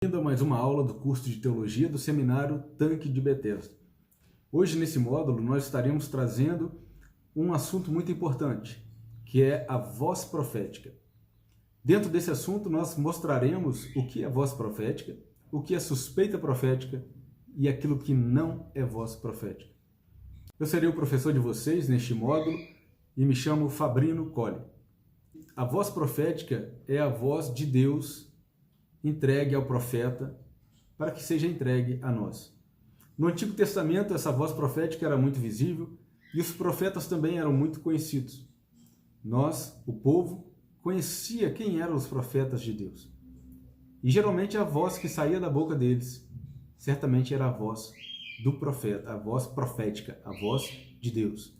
Bem-vindo a mais uma aula do curso de Teologia do Seminário Tanque de Betesda. Hoje, nesse módulo, nós estaremos trazendo um assunto muito importante, que é a voz profética. Dentro desse assunto, nós mostraremos o que é voz profética, o que é suspeita profética e aquilo que não é voz profética. Eu serei o professor de vocês neste módulo e me chamo Fabrino Colli. A voz profética é a voz de Deus entregue ao profeta para que seja entregue a nós. No Antigo Testamento, essa voz profética era muito visível e os profetas também eram muito conhecidos. Nós, o povo, conhecia quem eram os profetas de Deus. E geralmente a voz que saía da boca deles, certamente era a voz do profeta, a voz profética, a voz de Deus.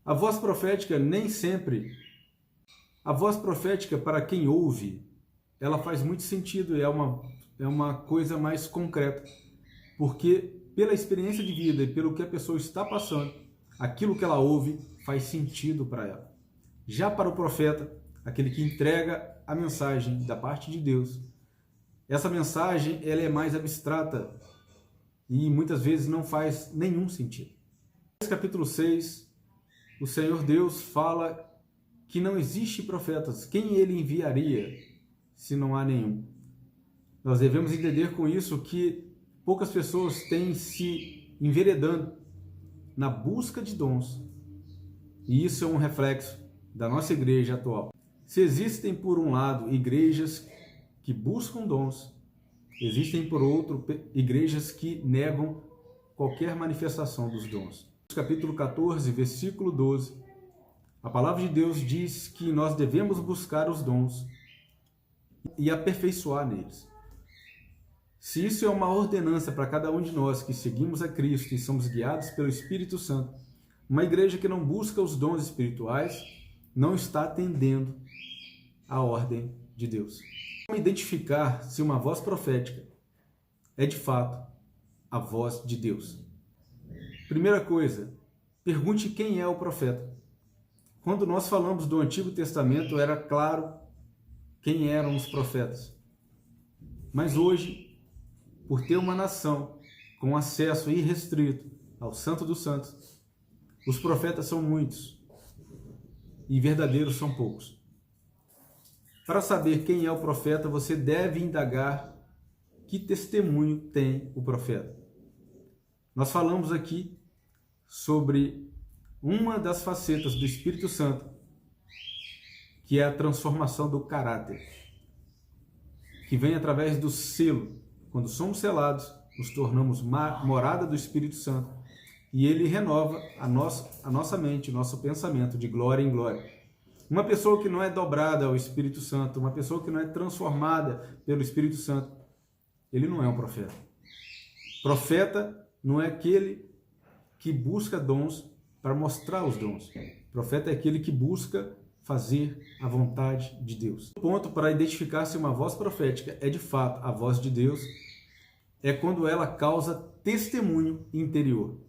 A voz profética nem sempre... A voz profética, para quem ouve, ela faz muito sentido, é uma coisa mais concreta, porque pela experiência de vida e pelo que a pessoa está passando, aquilo que ela ouve faz sentido para ela. Já para o profeta, aquele que entrega a mensagem da parte de Deus, essa mensagem ela é mais abstrata e muitas vezes não faz nenhum sentido. No capítulo 6, o Senhor Deus fala que não existe profetas, quem ele enviaria se não há nenhum? Nós devemos entender com isso que poucas pessoas têm se enveredando na busca de dons. E isso é um reflexo da nossa igreja atual. Se existem, por um lado, igrejas que buscam dons, existem, por outro, igrejas que negam qualquer manifestação dos dons. No capítulo 14, versículo 12, a palavra de Deus diz que nós devemos buscar os dons e aperfeiçoar neles. Se isso é uma ordenança para cada um de nós que seguimos a Cristo e somos guiados pelo Espírito Santo, uma igreja que não busca os dons espirituais não está atendendo a ordem de Deus. Como identificar se uma voz profética é de fato a voz de Deus? Primeira coisa, pergunte quem é o profeta. Quando nós falamos do Antigo Testamento, era claro quem eram os profetas. Mas hoje, por ter uma nação com acesso irrestrito ao Santo dos Santos, os profetas são muitos e verdadeiros são poucos. Para saber quem é o profeta, você deve indagar que testemunho tem o profeta. Nós falamos aqui sobre uma das facetas do Espírito Santo, que é a transformação do caráter, que vem através do selo. Quando somos selados, nos tornamos morada do Espírito Santo e ele renova a nossa mente, o nosso pensamento de glória em glória. Uma pessoa que não é dobrada ao Espírito Santo, uma pessoa que não é transformada pelo Espírito Santo, ele não é um profeta. Profeta não é aquele que busca dons para mostrar os dons. Profeta é aquele que busca fazer a vontade de Deus. O ponto para identificar se uma voz profética é de fato a voz de Deus é quando ela causa testemunho interior.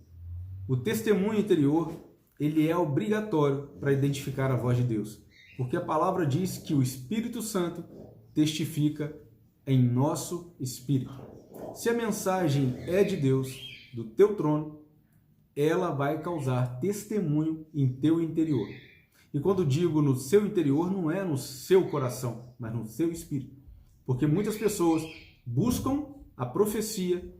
O testemunho interior, ele é obrigatório para identificar a voz de Deus, porque a palavra diz que o Espírito Santo testifica em nosso espírito. Se a mensagem é de Deus, do teu trono, ela vai causar testemunho em teu interior. E quando digo no seu interior, não é no seu coração, mas no seu espírito. Porque muitas pessoas buscam a profecia,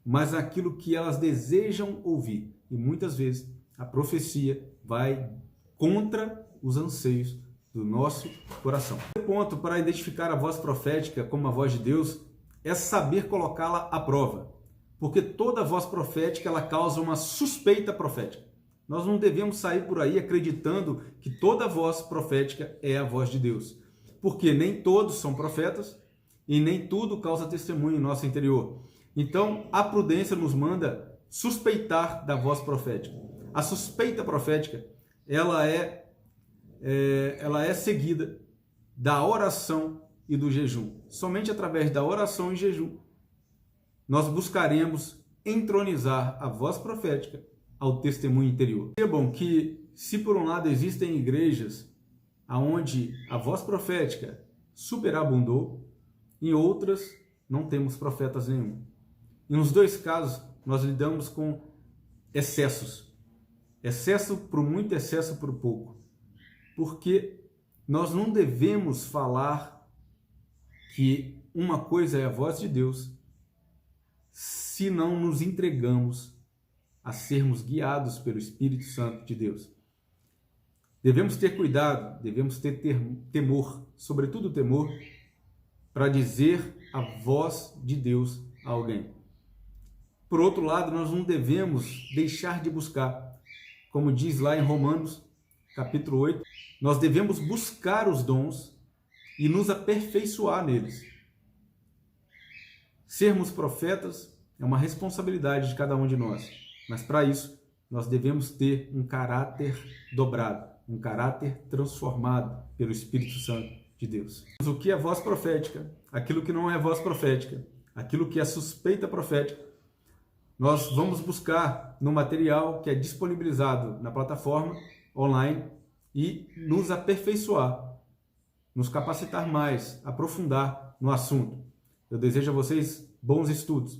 mas aquilo que elas desejam ouvir. E muitas vezes a profecia vai contra os anseios do nosso coração. O ponto para identificar a voz profética como a voz de Deus é saber colocá-la à prova. Porque toda voz profética ela causa uma suspeita profética. Nós não devemos sair por aí acreditando que toda voz profética é a voz de Deus. Porque nem todos são profetas e nem tudo causa testemunho em nosso interior. Então, a prudência nos manda suspeitar da voz profética. A suspeita profética, ela é seguida da oração e do jejum. Somente através da oração e jejum nós buscaremos entronizar a voz profética ao testemunho interior. Percebam que, se por um lado existem igrejas onde a voz profética superabundou, Em outras, não temos profetas nenhum. E nos dois casos, nós lidamos com excessos. Excesso por muito, excesso por pouco. Porque nós não devemos falar que uma coisa é a voz de Deus se não nos entregamos a sermos guiados pelo Espírito Santo de Deus. Devemos ter cuidado, devemos ter temor, sobretudo temor, para dizer a voz de Deus a alguém. Por outro lado, nós não devemos deixar de buscar. Como diz lá em Romanos, capítulo 8, nós devemos buscar os dons e nos aperfeiçoar neles. Sermos profetas é uma responsabilidade de cada um de nós, mas para isso nós devemos ter um caráter dobrado, um caráter transformado pelo Espírito Santo de Deus. O que é voz profética, aquilo que não é voz profética, aquilo que é suspeita profética, nós vamos buscar no material que é disponibilizado na plataforma online e nos aperfeiçoar, nos capacitar mais, aprofundar no assunto. Eu desejo a vocês bons estudos.